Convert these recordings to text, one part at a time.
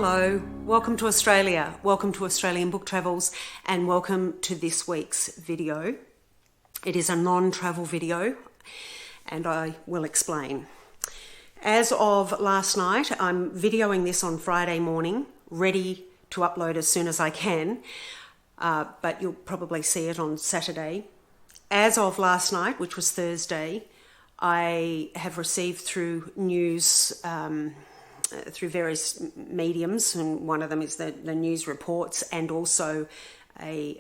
Hello, welcome to Australia, welcome to Australian Book Travels, and welcome to this week's video. It is a non-travel video, and I will explain. As of last night, I'm videoing this on Friday morning, ready to upload as soon as I can, but you'll probably see it on Saturday. As of last night, which was Thursday, I have received through news, through various mediums, and one of them is the news reports, and also a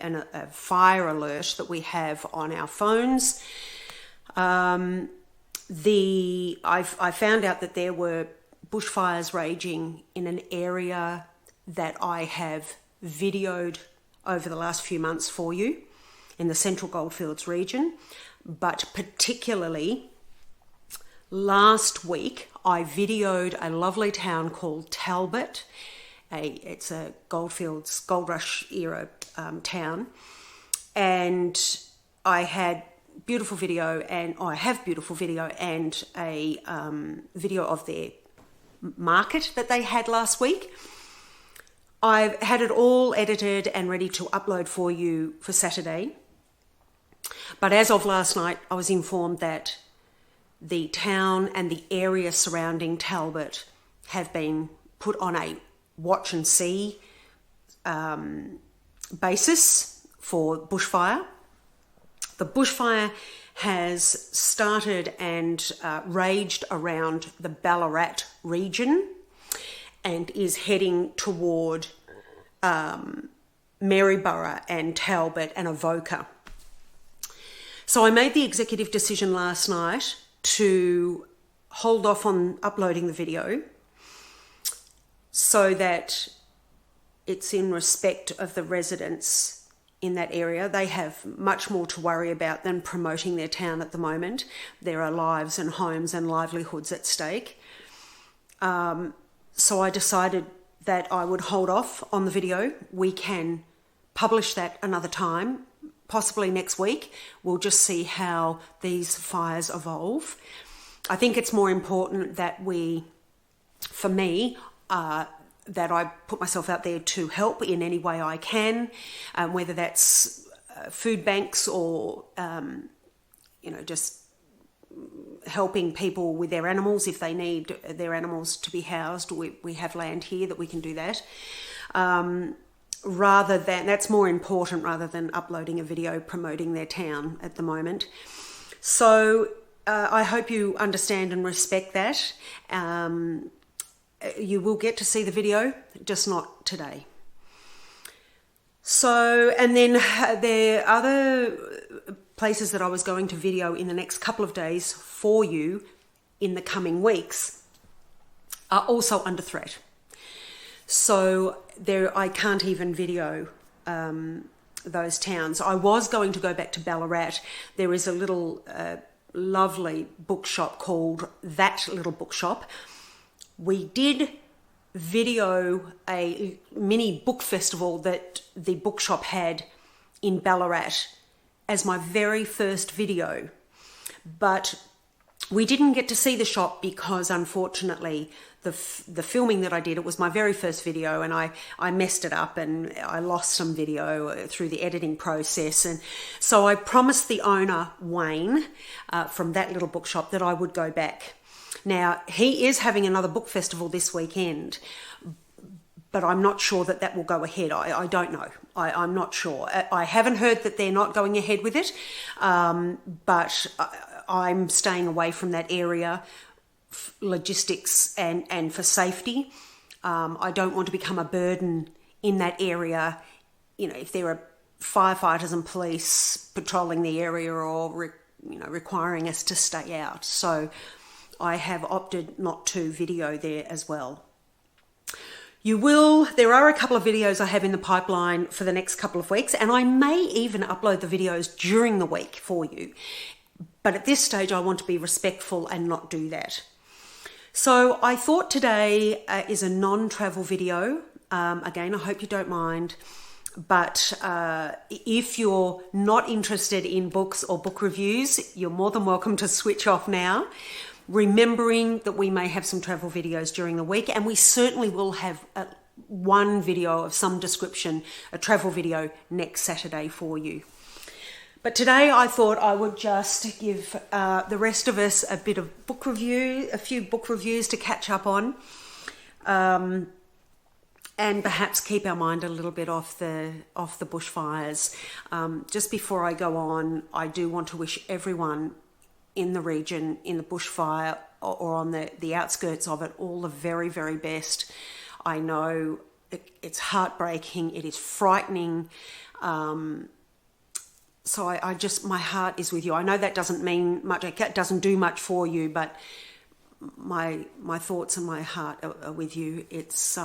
fire alert that we have on our phones. I found out that there were bushfires raging in an area that I have videoed over the last few months for you in the Central Goldfields region, but particularly last week I videoed a lovely town called Talbot. It's a Goldfields, Gold Rush era town, and I had beautiful video, and I have beautiful video and a video of their market that they had last week. I've had it all edited and ready to upload for you for Saturday, but as of last night I was informed that the town and the area surrounding Talbot have been put on a watch and see basis for bushfire. The bushfire has started and raged around the Ballarat region and is heading toward Maryborough and Talbot and Avoca. So I made the executive decision last night to hold off on uploading the video so that it's in respect of the residents in that area. They have much more to worry about than promoting their town at the moment. There are lives and homes and livelihoods at stake. So I decided that I would hold off on the video. We can publish that another time, possibly next week. We'll just see how these fires evolve. I think it's more important that for me, that I put myself out there to help in any way I can, whether that's food banks or, just helping people with their animals if they need their animals to be housed. We have land here that we can do that. That's more important rather than uploading a video promoting their town at the moment. So I hope you understand and respect that. You will get to see the video, just not today. So, and then there are other places that I was going to video in the next couple of days for you in the coming weeks are also under threat. So I can't even video those towns. I was going to go back to Ballarat. There is a little lovely bookshop called That Little Bookshop. We did video a mini book festival that the bookshop had in Ballarat as my very first video, but we didn't get to see the shop because unfortunately the filming that I did, it was my very first video, and I messed it up and I lost some video through the editing process. And so I promised the owner, Wayne, from That Little Bookshop, that I would go back. Now, he is having another book festival this weekend, but I'm not sure that will go ahead. I don't know. I'm not sure. I haven't heard that they're not going ahead with it, but I'm staying away from that area, logistics and for safety. I don't want to become a burden in that area. If there are firefighters and police patrolling the area or requiring us to stay out. So I have opted not to video there as well. There are a couple of videos I have in the pipeline for the next couple of weeks, and I may even upload the videos during the week for you. But at this stage, I want to be respectful and not do that. So I thought today is a non-travel video. Again, I hope you don't mind. But if you're not interested in books or book reviews, you're more than welcome to switch off now. remembering that we may have some travel videos during the week, and we certainly will have one video of some description, a travel video, next Saturday for you. But today I thought I would just give the rest of us a bit of book review, a few book reviews to catch up on, and perhaps keep our mind a little bit off the bushfires. Just before I go on, I do want to wish everyone in the region, in the bushfire or on the outskirts of it, all the very, very best. I know it's heartbreaking, it is frightening. So I just, my heart is with you. I know that doesn't mean much, it doesn't do much for you, but my thoughts and my heart are with you. It's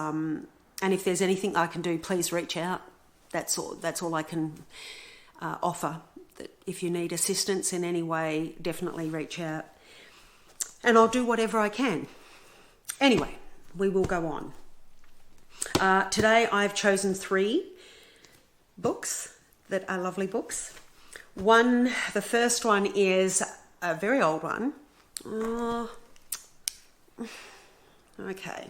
and if there's anything I can do, please reach out. That's all I can offer. If you need assistance in any way, definitely reach out, and I'll do whatever I can. Anyway, we will go on. Today I've chosen 3 books that are lovely books. The first one is a very old one. Okay.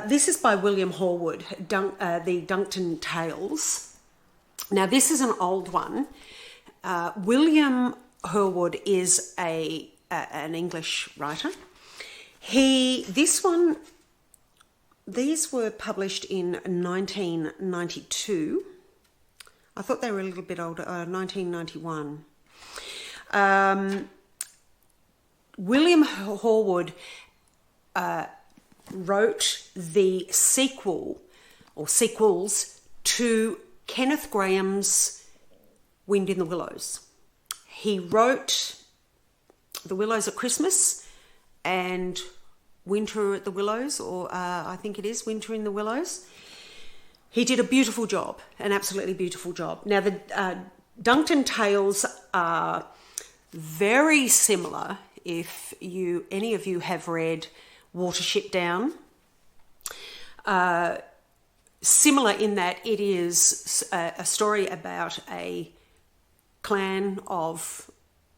This is by William Horwood, the Duncton Tales. Now, this is an old one. William Horwood is an English writer. These were published in 1992. I thought they were a little bit older, 1991. William Horwood wrote the sequel or sequels to Kenneth Grahame's Wind in the Willows. He wrote The Willows at Christmas and Winter at the Willows, or I think it is Winter in the Willows. He did a beautiful job, an absolutely beautiful job. Now, the Duncton Tales are very similar if any of you have read Watership Down. Similar in that it is a story about a clan of,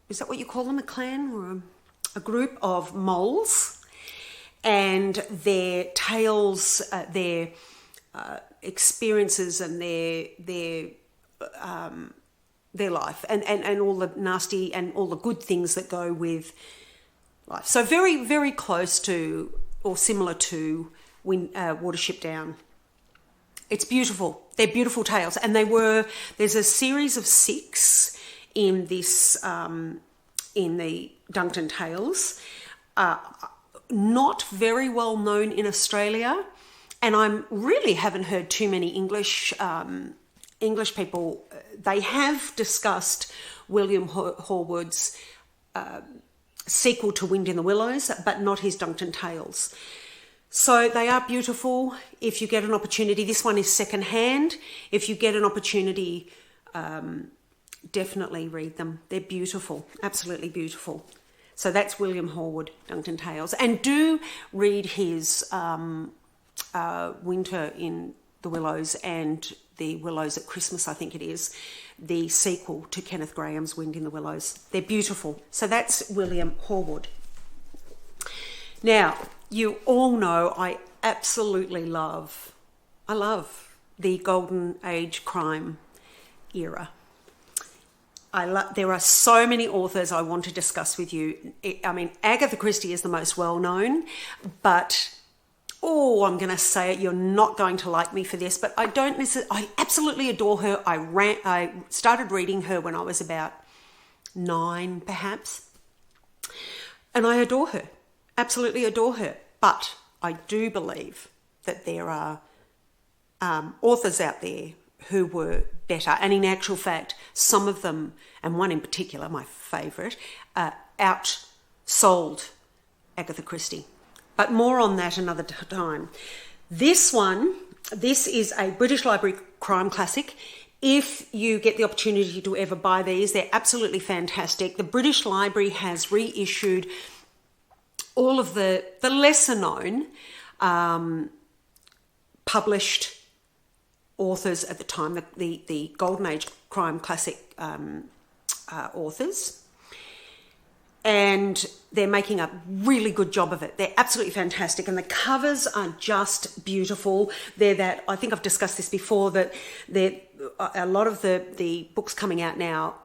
is that what you call them, a clan or a group of moles, and their tales, their experiences and their life and all the nasty and all the good things that go with life. So very, very close to or similar to Watership Down. It's beautiful. They're beautiful tales, and there's a series of 6 in this in the Duncton Tales. Not very well known in Australia, and I really haven't heard too many English people. They have discussed William Horwood's sequel to Wind in the Willows, but not his Duncton Tales. So they are beautiful. If you get an opportunity, this one is secondhand. If you get an opportunity, definitely read them. They're beautiful, absolutely beautiful. So that's William Horwood, Duncton Tales. And do read his Winter in the Willows and The Willows at Christmas, I think it is, the sequel to Kenneth Grahame's Wind in the Willows. They're beautiful. So that's William Horwood. Now, you all know I absolutely love the Golden Age crime era. There are so many authors I want to discuss with you. I mean, Agatha Christie is the most well-known, but, I'm going to say it, you're not going to like me for this, but I absolutely adore her. I started reading her when I was about 9, perhaps, and I adore her, absolutely adore her. But I do believe that there are authors out there who were better, and in actual fact, some of them, and one in particular, my favourite, outsold Agatha Christie. But more on that another time. This is a British Library crime classic. If you get the opportunity to ever buy these, they're absolutely fantastic. The British Library has reissued all of the lesser known published authors at the time, the Golden Age crime classic authors. and they're making a really good job of it. They're absolutely fantastic, and the covers are just beautiful. They're that, I think I've discussed this before, that a lot of the books coming out now,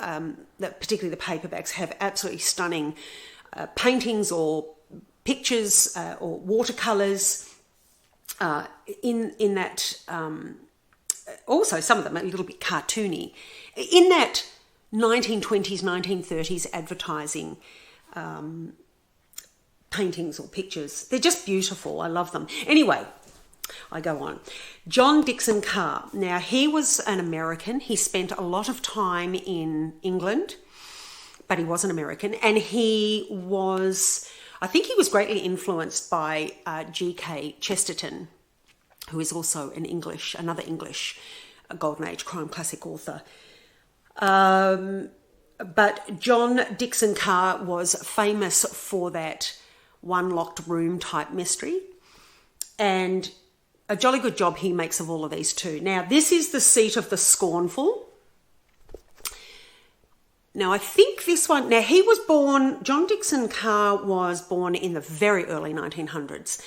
that particularly the paperbacks, have absolutely stunning paintings or pictures or watercolors in that. Also, some of them are a little bit cartoony. In that 1920s, 1930s advertising paintings or pictures. They're just beautiful. I love them. Anyway, I go on. John Dickson Carr. Now, he was an American. He spent a lot of time in England, but he was an American. And I think he was greatly influenced by G.K. Chesterton, who is also another English Golden Age crime classic author. But John Dickson Carr was famous for that one locked room type mystery, and a jolly good job he makes of all of these too. Now, this is The Seat of the Scornful. Now, I think this one, John Dickson Carr was born in the very early 1900s,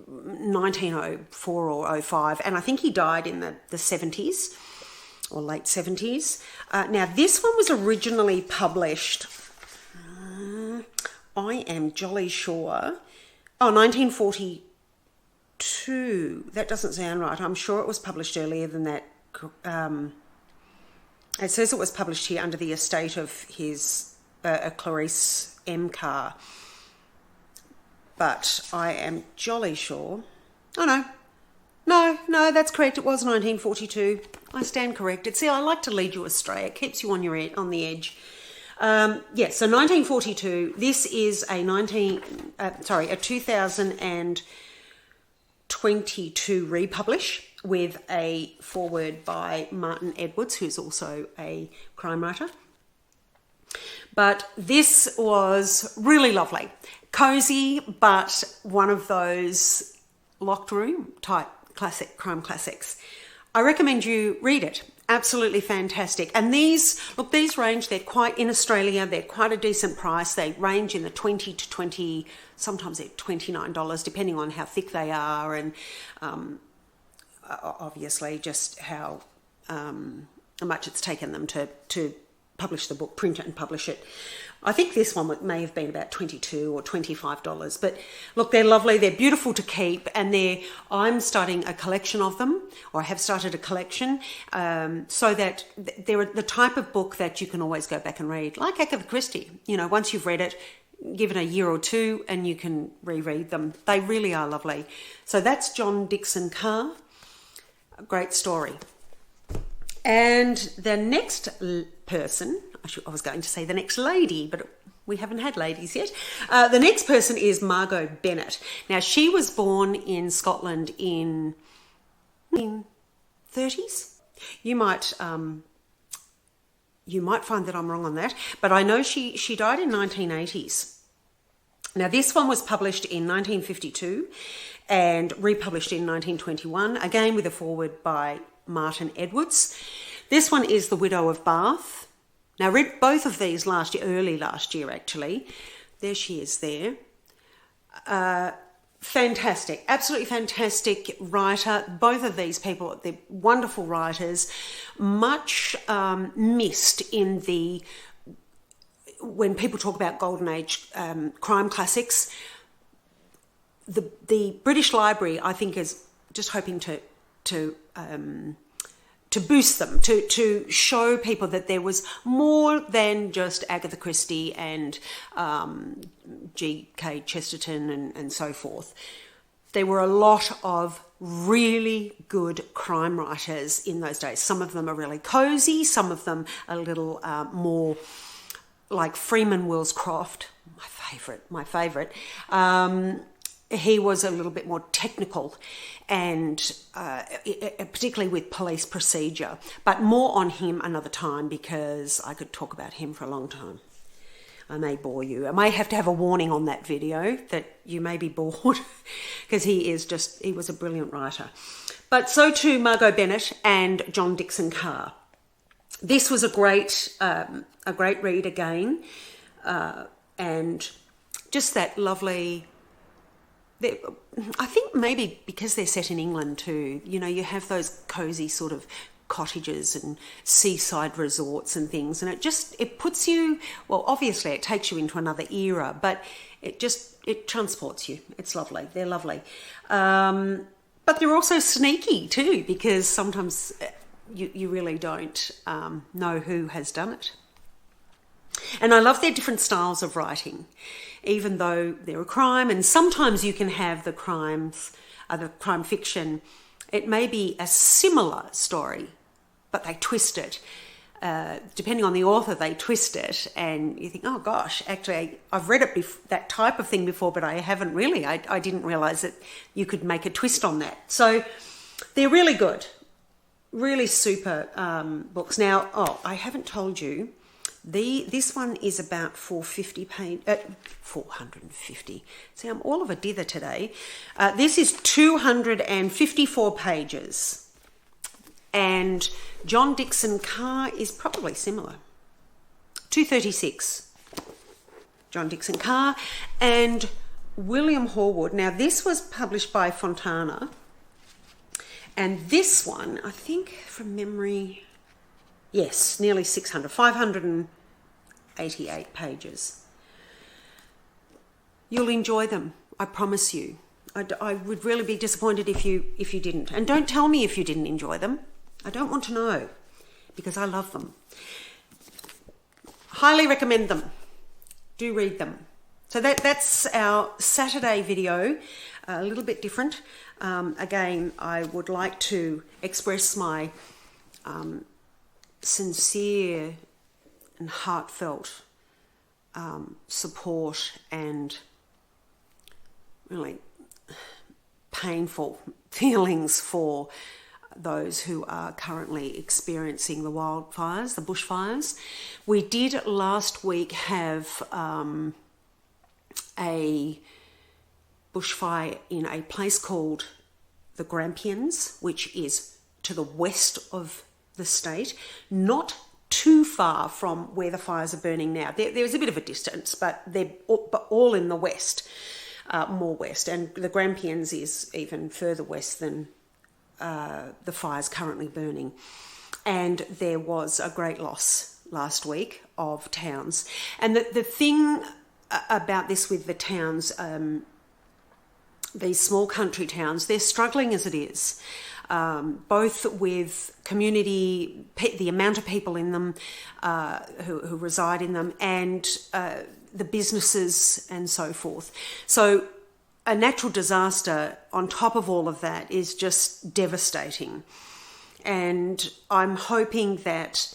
1904 or 05, and I think he died in the 70s or late 70s. Now, this one was originally published, I am jolly sure, 1942. That doesn't sound right. I'm sure it was published earlier than that. It says it was published here under the estate of his Clarice M. Carr. But I am jolly sure. Oh, no, that's correct. It was 1942. I stand corrected. See, I like to lead you astray. It keeps you on the edge. So 1942. This is a 2022 republish with a foreword by Martin Edwards, who's also a crime writer. But this was really lovely. Cozy, but one of those locked room type crime classics. I recommend you read it. Absolutely fantastic. And these range, they're quite, in Australia, they're quite a decent price. They range in the $20 to $20, sometimes they're $29, depending on how thick they are, and obviously just how much it's taken them to publish the book, print it and publish it. I think this one may have been about $22 or $25, but look, they're lovely, they're beautiful to keep, and I'm starting a collection of them, or I have started a collection, so that they're the type of book that you can always go back and read, like Agatha Christie. Once you've read it, give it a year or two and you can reread them. They really are lovely. So that's John Dickson Carr. A great story. And the next person, I was going to say the next lady, but we haven't had ladies yet. The next person is Margot Bennett. Now, she was born in Scotland in 1930s. You might find that I'm wrong on that, but I know she died in 1980s. Now, this one was published in 1952 and republished in 1921, again with a foreword by Martin Edwards. This one is The Widow of Bath. Now, I read both of these early last year, actually. There she is there. Fantastic, absolutely fantastic writer. Both of these people, they're wonderful writers. Much missed in when people talk about Golden Age crime classics. The British Library, I think, is just hoping to boost them, to show people that there was more than just Agatha Christie and G.K. Chesterton and so forth. There were a lot of really good crime writers in those days. Some of them are really cozy, some of them a little more like Freeman Willscroft, my favourite. He was a little bit more technical, and particularly with police procedure, but more on him another time, because I could talk about him for a long time. I may bore you. I may have to have a warning on that video that you may be bored, because he was a brilliant writer. But so too Margot Bennett and John Dickson Carr. This was a great read again. and just that lovely. I think maybe because they're set in England too, you know, you have those cosy sort of cottages and seaside resorts and things, and it puts you, well, obviously it takes you into another era, but it transports you. It's lovely. They're lovely. But they're also sneaky too, because sometimes you really don't know who has done it. And I love their different styles of writing, even though they're a crime, and sometimes you can have the crime fiction. It may be a similar story, but they twist it. Depending on the author, they twist it, and you think, oh gosh, actually, I've read that type of thing before, but I haven't really. I didn't realise that you could make a twist on that. So they're really good, really super books. Now, I haven't told you, this one is about 450. See, I'm all of a dither today. This is 254 pages. And John Dixon Carr is probably similar. 236. John Dixon Carr and William Horwood. Now, this was published by Fontana. And this one, I think from memory, yes, nearly 600, 588 pages. You'll enjoy them, I promise you. I would really be disappointed if you didn't. And don't tell me if you didn't enjoy them. I don't want to know, because I love them. Highly recommend them. Do read them. So that's our Saturday video, a little bit different. Again, I would like to express my sincere and heartfelt support and really painful feelings for those who are currently experiencing the wildfires, the bushfires. We did last week have a bushfire in a place called the Grampians, which is to the west of the state, not too far from where the fires are burning now. There's a bit of a distance, but they're all in the west, more west, and the Grampians is even further west than the fires currently burning. And there was a great loss last week of towns. And the thing about this with the towns, these small country towns, they're struggling as it is, both with community, the amount of people in them who reside in them, and the businesses and so forth. So a natural disaster on top of all of that is just devastating. And I'm hoping that,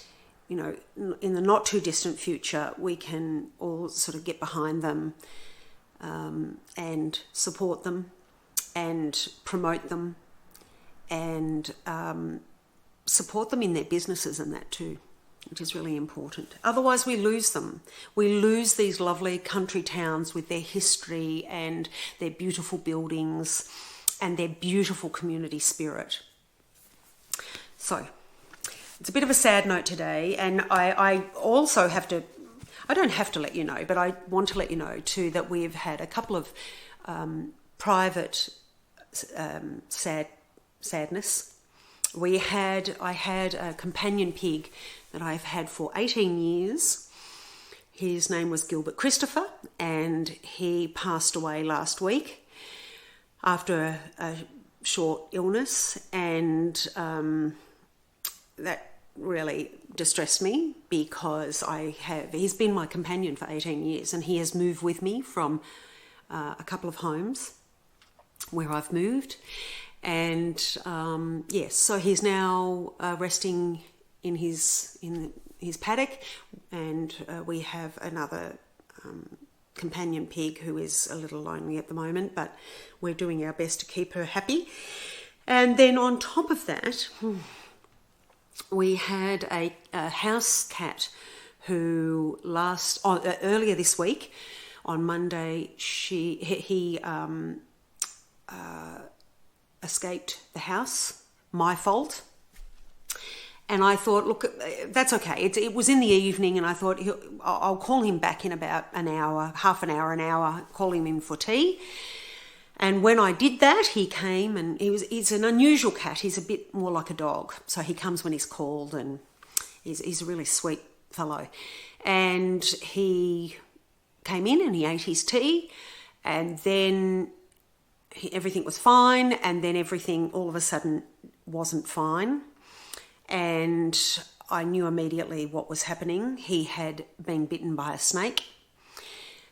you know, in the not too distant future, we can all sort of get behind them and support them and promote them and support them in their businesses and that too, which is really important. Otherwise, we lose them. We lose these lovely country towns with their history and their beautiful buildings and their beautiful community spirit. So, it's a bit of a sad note today, and I also have to, I don't have to let you know, but I want to let you know too that we've had a couple of private sadness. I had a companion pig that I've had for 18 years. His name was Gilbert Christopher, and he passed away last week after a short illness, and that really distressed me because he's been my companion for 18 years, and he has moved with me from a couple of homes where I've moved. And yes, so he's now resting in his paddock, and we have another companion pig who is a little lonely at the moment, but we're doing our best to keep her happy. And then on top of that, we had a house cat who earlier this week on Monday he escaped the house, my fault, And I thought, look, that's okay. It was in the evening, and I thought I'll call him back in about an hour, half an hour, call him in for tea. And when I did that, he came, and he's an unusual cat. He's a bit more like a dog. So he comes when he's called, and he's a really sweet fellow. And he came in and he ate his tea, and then everything was fine, and then everything all of a sudden wasn't fine. And I knew immediately what was happening. He had been bitten by a snake.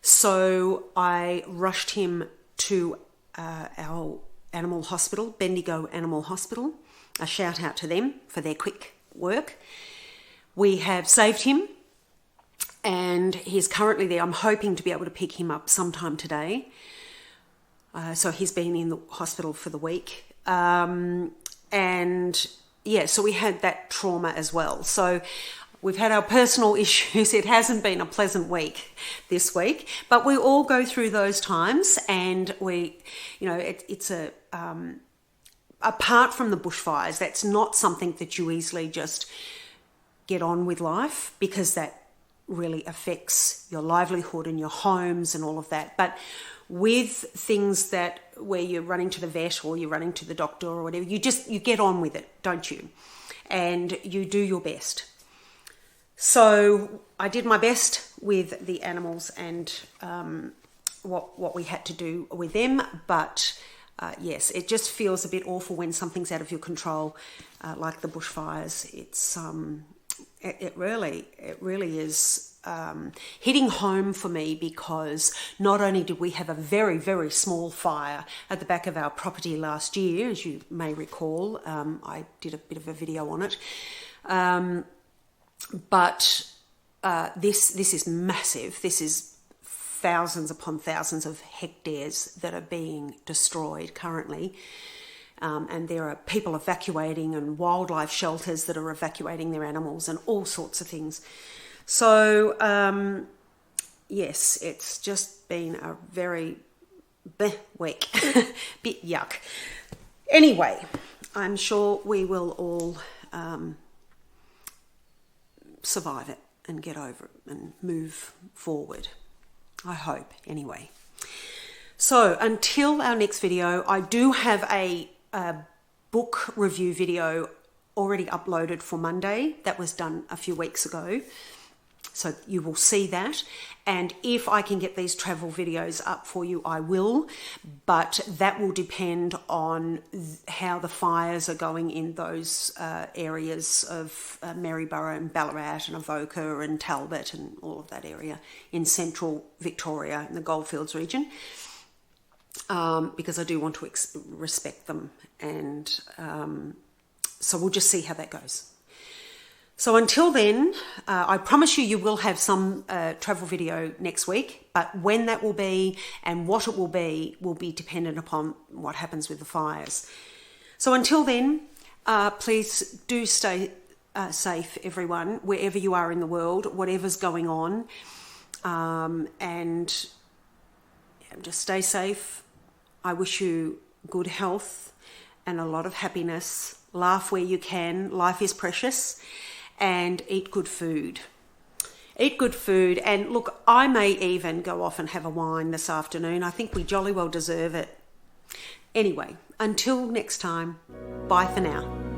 So I rushed him to our animal hospital, Bendigo Animal Hospital. A shout out to them for their quick work. We have saved him, and he's currently there. I'm hoping to be able to pick him up sometime today. So he's been in the hospital for the week. And yeah, so we had that trauma as well. So we've had our personal issues. It hasn't been a pleasant week this week, but we all go through those times, and it's apart from the bushfires, that's not something that you easily just get on with life, because that really affects your livelihood and your homes and all of that. But with things that where you're running to the vet or you're running to the doctor or whatever, you get on with it, don't you? And you do your best. So I did my best with the animals and what we had to do with them. But yes, it just feels a bit awful when something's out of your control, like the bushfires. It really is hitting home for me, because not only did we have a very, very small fire at the back of our property last year, as you may recall, I did a bit of a video on it, but this is massive. This is thousands upon thousands of hectares that are being destroyed currently. And there are people evacuating, and wildlife shelters that are evacuating their animals, and all sorts of things. So, yes, it's just been a very week, bit yuck. Anyway, I'm sure we will all survive it and get over it and move forward. I hope, anyway. So until our next video, I do have a book review video already uploaded for Monday. That was done a few weeks ago. So you will see that. And if I can get these travel videos up for you, I will. But that will depend on how the fires are going in those areas of Maryborough and Ballarat and Avoca and Talbot and all of that area in central Victoria in the Goldfields region. Because I do want to respect them. And so we'll just see how that goes. So until then, I promise you will have some travel video next week, but when that will be and what it will be dependent upon what happens with the fires. So until then, please do stay safe, everyone, wherever you are in the world, whatever's going on, and just stay safe. I wish you good health and a lot of happiness. Laugh where you can. Life is precious. And eat good food. Eat good food. And look, I may even go off and have a wine this afternoon. I think we jolly well deserve it. Anyway, until next time, bye for now.